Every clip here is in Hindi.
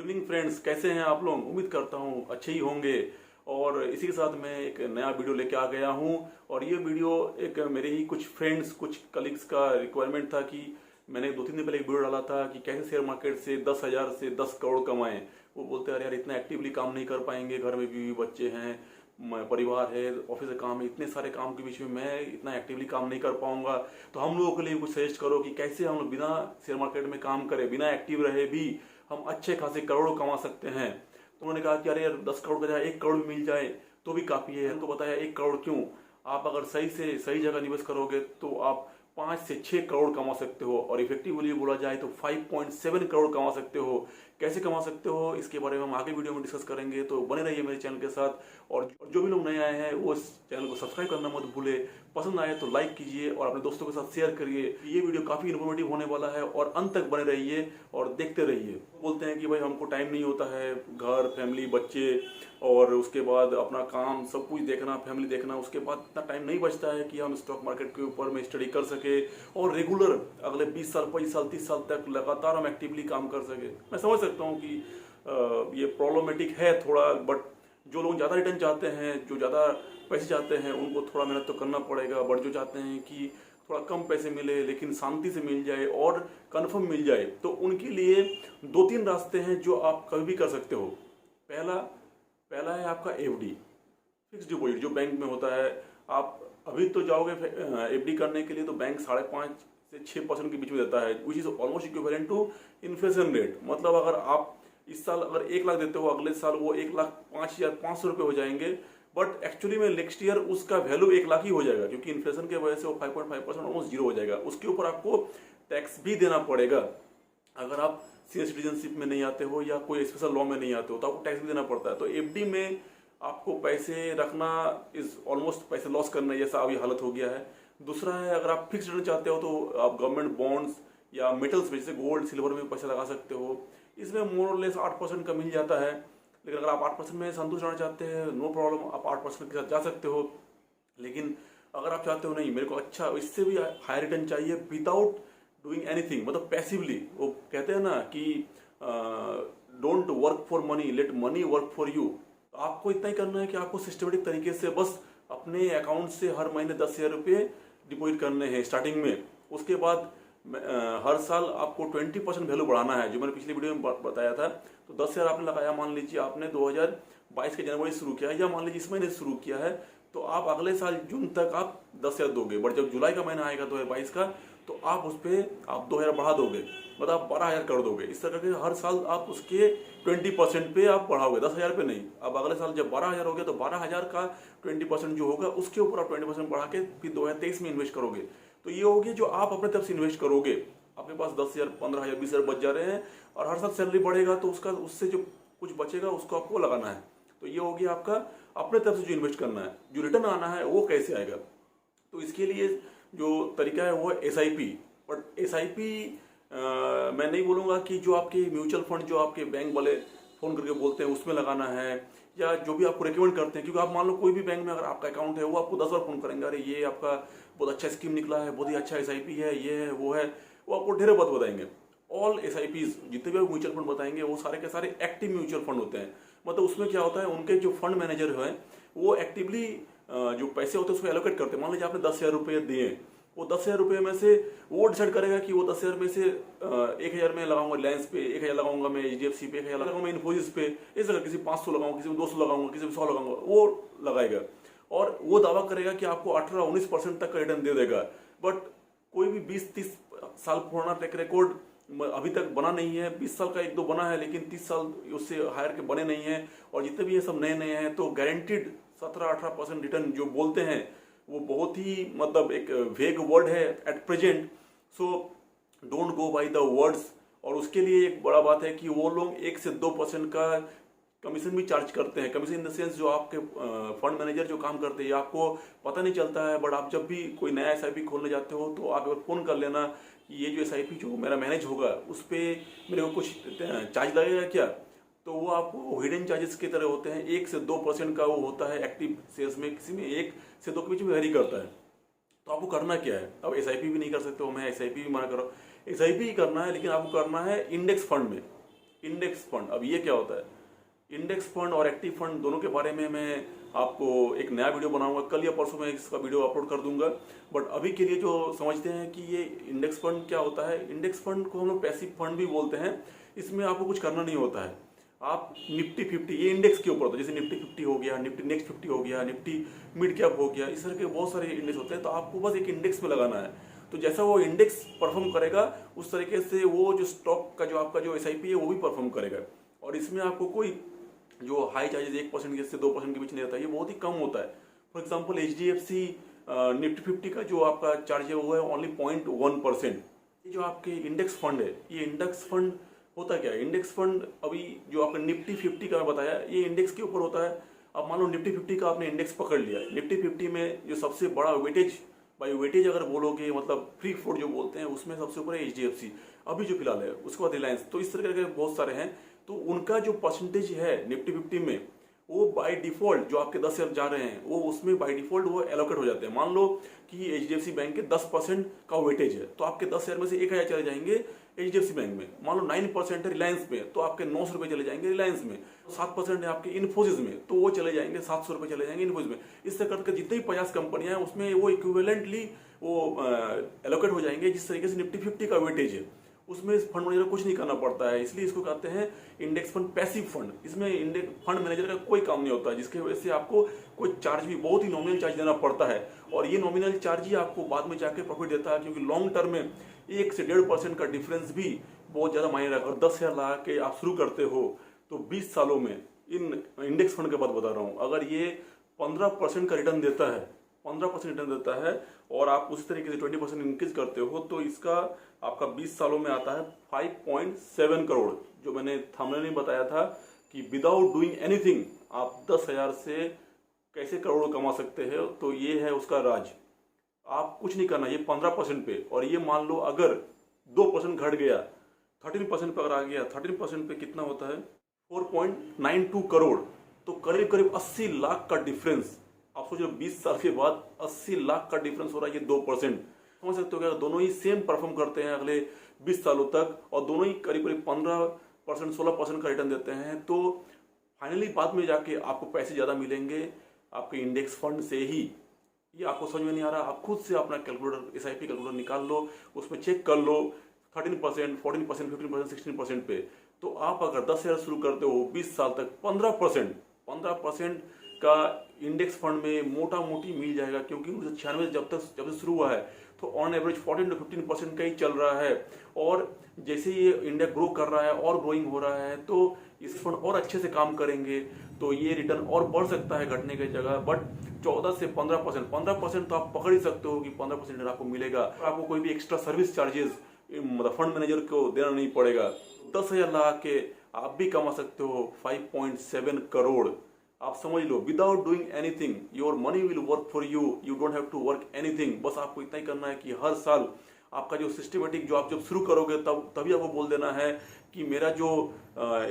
इवनिंग फ्रेंड्स, कैसे हैं आप लोग। उम्मीद करता हूँ अच्छे ही होंगे। और इसी के साथ मैं एक नया वीडियो लेके आ गया हूँ। और ये वीडियो एक मेरे ही कुछ फ्रेंड्स, कुछ कलीग्स का रिक्वायरमेंट था कि मैंने 2-3 दिन पहले एक वीडियो डाला था कि कैसे शेयर मार्केट से 10,000 से 10 करोड़ कमाएं। वो बोलते हैं, अरे यार इतना एक्टिवली काम नहीं कर पाएंगे, घर में बीवी बच्चे हैं, परिवार है, ऑफिस का काम है, इतने सारे काम के बीच में मैं इतना एक्टिवली काम नहीं कर पाऊंगा। तो हम लोगों के लिए कुछ सजेस्ट करो कि कैसे हम लोग बिना शेयर मार्केट में काम करें, बिना एक्टिव रहे भी हम अच्छे खासे करोड़ों कमा सकते हैं। तो उन्होंने कहा कि अरे यार 10 करोड़ का जगह 1 करोड़ भी मिल जाए तो भी काफी है। उनको बताया 1 करोड़ क्यों, आप अगर सही से सही जगह निवेश करोगे तो आप 5 से 6 करोड़ कमा सकते हो। और इफेक्टिवली बोला जाए तो 5.7 करोड़ कमा सकते हो। कैसे कमा सकते हो इसके बारे में हम आगे वीडियो में डिस्कस करेंगे, तो बने रहिए मेरे चैनल के साथ। और जो भी लोग नए आए हैं वो इस चैनल को सब्सक्राइब करना मत भूले। पसंद आए तो लाइक कीजिए और अपने दोस्तों के साथ शेयर करिए। ये वीडियो काफी इन्फॉर्मेटिव होने वाला है और अंत तक बने रहिए और देखते रहिए। बोलते हैं कि भाई हमको टाइम नहीं होता है, घर, फैमिली, बच्चे और उसके बाद अपना काम सब कुछ देखना, फैमिली देखना, उसके बाद इतना टाइम नहीं बचता है कि हम स्टॉक मार्केट के ऊपर में स्टडी कर सके और रेगुलर अगले 20 साल, 25 साल, 30 साल तक लगातार हम एक्टिवली काम कर सके। मैं समझ सकता हूँ कि ये प्रॉब्लमेटिक है थोड़ा, बट जो लोग ज़्यादा रिटर्न चाहते हैं, जो ज़्यादा पैसे चाहते हैं, उनको थोड़ा मेहनत तो करना पड़ेगा। बट जो चाहते हैं कि थोड़ा कम पैसे मिले लेकिन शांति से मिल जाए और कंफर्म मिल जाए, तो उनके लिए 2-3 रास्ते हैं जो आप कभी भी कर सकते हो। पहला है आपका एफडी, फिक्स डिपॉजिट, जो बैंक में होता है। आप अभी तो जाओगे एफडी करने के लिए तो बैंक 5.5 से 6% के बीच में देता है, which is almost equivalent to inflation rate. मतलब अगर आप इस साल अगर 1 लाख देते हो, अगले साल वो 1,05,500 रुपये हो जाएंगे। बट एक्चुअली में नेक्स्ट ईयर उसका वैल्यू 1 लाख ही हो जाएगा, क्योंकि इन्फ्लेशन के वजह से वो 5.5% ऑलमोस्ट जीरो हो जाएगा। उसके ऊपर आपको टैक्स भी देना पड़ेगा। अगर आप सीनियर सिटीजनशिप में नहीं आते हो या कोई स्पेशल लॉ में नहीं आते हो तो आपको टैक्स भी देना पड़ता है। तो एफडी में आपको पैसे रखना इज ऑलमोस्ट पैसे लॉस करना जैसा अभी हालत हो गया है। दूसरा है, अगर आप फिक्स रिटर्न चाहते हो तो आप गवर्नमेंट बॉन्ड्स या मेटल्स में, जैसे गोल्ड, सिल्वर में पैसे लगा सकते हो। इसमें मोर और लेस 8% का मिल जाता है। लेकिन अगर आप 8% में संतुष्ट रहना चाहते हैं, नो प्रॉब्लम, आप 8% के साथ जा सकते हो। लेकिन अगर आप चाहते हो नहीं, मेरे को अच्छा इससे भी हाई रिटर्न चाहिए विदाउट डूइंग एनीथिंग, मतलब पैसिवली, वो कहते हैं ना कि don't work for money, late money work for you. तो आपको इतना ही करना है कि आपको सिस्टमेटिक तरीके से बस अपने अकाउंट से हर महीने 10,000 रुपये डिपॉजिट करने हैं स्टार्टिंग में। उसके बाद हर साल आपको 20% वैल्यू बढ़ाना है, जो मैंने पिछले वीडियो में बताया था। तो 10,000 आपने लगाया, मान लीजिए आपने 2022 के जनवरी शुरू किया है, या मान लीजिए इस महीने शुरू किया है, तो आप अगले साल जून तक आप 10,000 दोगे। बट जब जुलाई का महीना आएगा 2022 का, तो आप उस पर आप 2,000 बढ़ा दोगे, मतलब आप 12,000 कर दोगे। इस तरह के हर साल आप उसके 20% पे आप बढ़ाओगे, 10,000 पे नहीं। अब अगले साल जब 12,000 हो गया तो 12,000 का 20% जो होगा उसके ऊपर आप 20% बढ़ा के फिर 2023 में इन्वेस्ट करोगे। तो ये होगी जो आप अपने तरफ से इन्वेस्ट करोगे। आपके पास 10,000, 15,000, 20,000 बच जा रहे हैं और हर साल सैलरी बढ़ेगा तो उसका उससे जो कुछ बचेगा उसको आपको लगाना है। तो ये होगी आपका अपने तरफ से जो इन्वेस्ट करना है। जो रिटर्न आना है वो कैसे आएगा, तो इसके लिए जो तरीका है वो है SIP। बट SIP मैं नहीं बोलूँगा कि जो आपके म्यूचुअल फंड, जो आपके बैंक वाले फ़ोन करके बोलते हैं उसमें लगाना है, या जो भी आपको रिकमेंड करते हैं। क्योंकि आप मान लो कोई भी बैंक में अगर आपका अकाउंट है, वो आपको 10 बार फ़ोन करेंगे, अरे ये आपका बहुत अच्छा स्कीम निकला है, बहुत ही अच्छा SIP है, ये है, वो है, वो आपको ढेरों बात बताएंगे। ऑल SIPs जितने भी म्यूचुअल फंड बताएंगे वो सारे के सारे एक्टिव म्यूचुअल फंड होते हैं। मतलब उसमें क्या होता है, उनके जो फंड मैनेजर हैं वो एक्टिवली जो पैसे होते हैं उसको एलोकेट करते हैं। मान लीजिए आपने 10,000 रुपये दिए, वो 10,000 रुपये में से वो डिसाइड करेगा कि वो 10,000 में से 1,000 में लगाऊंगा रिलायंस पे, 1,000 लगाऊंगा मैं HDFC पे, 1,000 लगाऊंगा इन्फोसिस पे, इस तरह किसी 500 लगाऊंगा, किसी में 200 लगाऊंगा, किसी में 100 लगाऊंगा, वो लगाएगा। और वो दावा करेगा कि आपको 18-19% तक का रिटर्न दे देगा। बट कोई भी 20-30 साल पुराना ट्रैक रिकॉर्ड अभी तक बना नहीं है। 20 साल का 1-2 बना है, लेकिन 30 साल उससे हायर के बने नहीं है। और जितने भी ये सब नए नए हैं तो गारंटीड 17-18% रिटर्न जो बोलते हैं वो बहुत ही, मतलब एक वेग वर्ड है at present. So don't go by the words. और उसके लिए एक बड़ा बात है कि वो लोग 1 से 2% का कमीशन भी चार्ज करते हैं। कमीशन इन द सेंस जो आपके फंड मैनेजर जो काम करते हैं, आपको पता नहीं चलता है। बट आप जब भी कोई नया SIP खोलने जाते हो तो आप फ़ोन कर लेना कि ये जो SIP जो मेरा मैनेज होगा उस पर मेरे को कुछ चार्ज लगेगा क्या। तो वो आपको हिडन चार्जेस की तरह होते हैं। 1 से 2% का वो होता है एक्टिव शेयर्स में, किसी में 1 से 2 के बीच में वेरी करता है। तो आपको करना क्या है, अब SIP भी नहीं कर सकते हो, मैं SIP भी मना कर रहा हूँ। SIP ही करना है, लेकिन आपको करना है इंडेक्स फंड में। इंडेक्स फंड, अब ये क्या होता है? इंडेक्स फंड और एक्टिव फंड दोनों के बारे में मैं आपको एक नया वीडियो बनाऊंगा, कल या परसों में इसका वीडियो अपलोड कर दूंगा। बट अभी के लिए जो समझते हैं कि ये इंडेक्स फंड क्या होता है। इंडेक्स फंड को हम लोग पैसिव फंड भी बोलते हैं। इसमें आपको कुछ करना नहीं होता है। आप निफ्टी 50, ये इंडेक्स के ऊपर होता है, जैसे निफ्टी 50 हो गया, निफ्टी नेक्स्ट 50 हो गया, निफ्टी मिड कैप हो गया, इस तरह के बहुत सारे इंडेक्स होते हैं। तो आपको बस एक इंडेक्स में लगाना है, तो जैसा वो इंडेक्स परफॉर्म करेगा उस तरीके से वो जो स्टॉक का जो आपका जो SIP है वो भी परफॉर्म करेगा। और इसमें आपको कोई जो हाई चार्जेस 1% से 2% के बीच नहीं रहता है, ये बहुत ही कम होता है। फॉर एग्जाम्पल HDFC निफ्टी 50 का जो आपका चार्ज है वो है ओनली 0.1%। ये जो आपके इंडेक्स फंड है, ये इंडेक्स फंड होता क्या है? इंडेक्स फंड अभी जो आपने निफ्टी 50 का मैं बताया, ये इंडेक्स के ऊपर होता है। अब मान लो निफ्टी 50 का आपने इंडेक्स पकड़ लिया, निफ्टी 50 में जो सबसे बड़ा वेटेज, बाई वेटेज अगर बोलोगे, मतलब फ्री फ्लोट जो बोलते हैं, उसमें सबसे ऊपर है HDFC अभी जो फिलहाल है, उसके बाद रिलायंस। तो इस तरह के बहुत सारे हैं। तो उनका जो परसेंटेज है निफ्टी 50 में, वो बाय डिफॉल्ट जो आपके 10 शेयर जा रहे हैं वो उसमें बाय डिफॉल्ट वो एलोकेट हो जाते हैं। मान लो कि HDFC बैंक के 10% का वेटेज है, तो आपके 10 शेयर में से 1000 चले जाएंगे HDFC बैंक में। मान लो 9% है रिलायंस में, तो आपके 900 रुपए चले जाएंगे रिलायंस में। 7% है आपके इन्फोसिस में, तो वो चले जाएंगे 700 रुपए चले जाएंगे इन्फोसिस में। इस तरह करके जितनी 50 कंपनियां हैं उसमें वो इक्विवेलेंटली वो एलोकेट हो जाएंगे। जिस तरीके से निफ्टी 50 का वेटेज है उसमें फंड मैनेजर कुछ नहीं करना पड़ता है, इसलिए इसको कहते हैं इंडेक्स फंड पैसिव फंड। इसमें इंडेक्स फंड मैनेजर का कोई काम नहीं होता है, जिसकी वजह से आपको कोई चार्ज भी बहुत ही नॉमिनल चार्ज देना पड़ता है। और ये नॉमिनल चार्ज ही आपको बाद में जाके प्रॉफिट देता है, क्योंकि लॉन्ग टर्म में 1 से 1.5% का डिफरेंस भी बहुत ज्यादा मायने रखता है। और 10 हजार लगा के आप शुरू करते हो तो 20 सालों में, इन इंडेक्स फंड के बात बता रहा हूँ, अगर ये 15% का रिटर्न देता है, 15% रिटर्न देता है, और आप उसी तरीके से 20% इंक्रीज करते हो, तो इसका आपका 20 सालों में आता है 5.7 करोड़। जो मैंने थंबनेल में बताया था कि विदाउट डूइंग एनीथिंग आप 10,000 से कैसे करोड़ कमा सकते हैं, तो ये है उसका राज। आप कुछ नहीं करना, ये 15% पे, और ये मान लो अगर 2% घट गया, 13% पे अगर आ गया, 13% पे कितना होता है? 4.92 करोड़। तो करीब करीब 80 लाख का डिफरेंस। आप सोचो 20 साल के बाद 80 लाख का डिफरेंस हो रहा है, ये 2%। समझ सकते हो क्या? दोनों ही सेम परफॉर्म करते हैं अगले 20 सालों तक, और दोनों ही करीब करीब 15% 16% का रिटर्न देते हैं। तो फाइनली बाद में जाके आपको पैसे ज्यादा मिलेंगे आपके इंडेक्स फंड से ही। ये आपको समझ में नहीं आ रहा, आप खुद से अपना कैलकुलेटर SIP कैलकुलेटर निकाल लो, उसमें चेक कर लो 13%, 14%, 15%, 16% पे। तो आप अगर 10 शेयर शुरू करते हो 20 साल तक 15% का इंडेक्स फंड में मोटा मोटी मिल जाएगा, क्योंकि 1996 जब से शुरू हुआ है तो ऑन एवरेज 14 to 15% का ही चल रहा है। और जैसे ये इंडिया ग्रो कर रहा है और ग्रोइंग हो रहा है, तो इस फंड और अच्छे से काम करेंगे तो ये रिटर्न और बढ़ सकता है घटने की जगह। बट 14 से 15% तो आप पकड़ ही सकते हो कि 15% आपको मिलेगा। आपको कोई भी एक्स्ट्रा सर्विस चार्जेस मतलब फंड मैनेजर को देना नहीं पड़ेगा। 10,000 लगा के आप भी कमा सकते हो 5.7 करोड़। आप समझ लो, without doing anything your money will work for you, you don't have to work anything. बस आपको इतना ही करना है कि हर साल आपका जो सिस्टमेटिक जो आप जब शुरू करोगे तभी आपको बोल देना है कि मेरा जो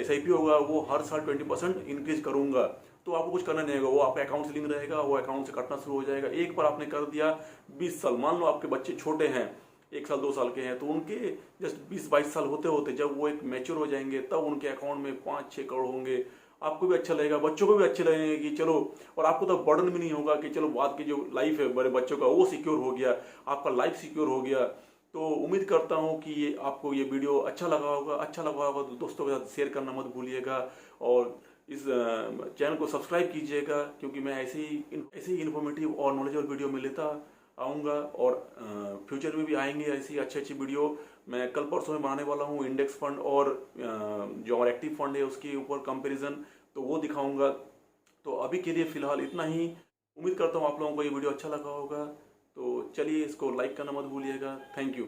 SIP होगा वो हर साल 20% इंक्रीज करूंगा। तो आपको कुछ करना नहीं होगा, वो आपका अकाउंट से लिंक रहेगा, वो अकाउंट से कटना शुरू हो जाएगा। एक बार आपने कर दिया 20 साल, मान लो आपके बच्चे छोटे हैं, 1 साल 2 साल के हैं, तो उनके जस्ट 20-22 साल होते होते जब वो एक मैच्योर हो जाएंगे तब उनके अकाउंट में 5-6 करोड़ होंगे। आपको भी अच्छा लगेगा, बच्चों को भी अच्छे लगेंगे कि चलो, और आपको तो बर्डन भी नहीं होगा कि चलो बाद की जो लाइफ है बड़े बच्चों का वो सिक्योर हो गया, आपका लाइफ सिक्योर हो गया। तो उम्मीद करता हूँ कि ये आपको ये वीडियो अच्छा लगा होगा तो दोस्तों के साथ शेयर करना मत भूलिएगा, और इस चैनल को सब्सक्राइब कीजिएगा, क्योंकि मैं ऐसे ही इन्फॉर्मेटिव और नॉलेजेबल वीडियो में लेता आऊँगा, और फ्यूचर में भी आएंगे ऐसी अच्छी वीडियो। मैं कल परसों में बनाने वाला हूँ इंडेक्स फंड और जो हमारा एक्टिव फंड है उसके ऊपर कंपैरिजन, तो वो दिखाऊंगा। तो अभी के लिए फिलहाल इतना ही। उम्मीद करता हूँ आप लोगों को ये वीडियो अच्छा लगा होगा। तो चलिए इसको लाइक करना मत भूलिएगा। Thank you.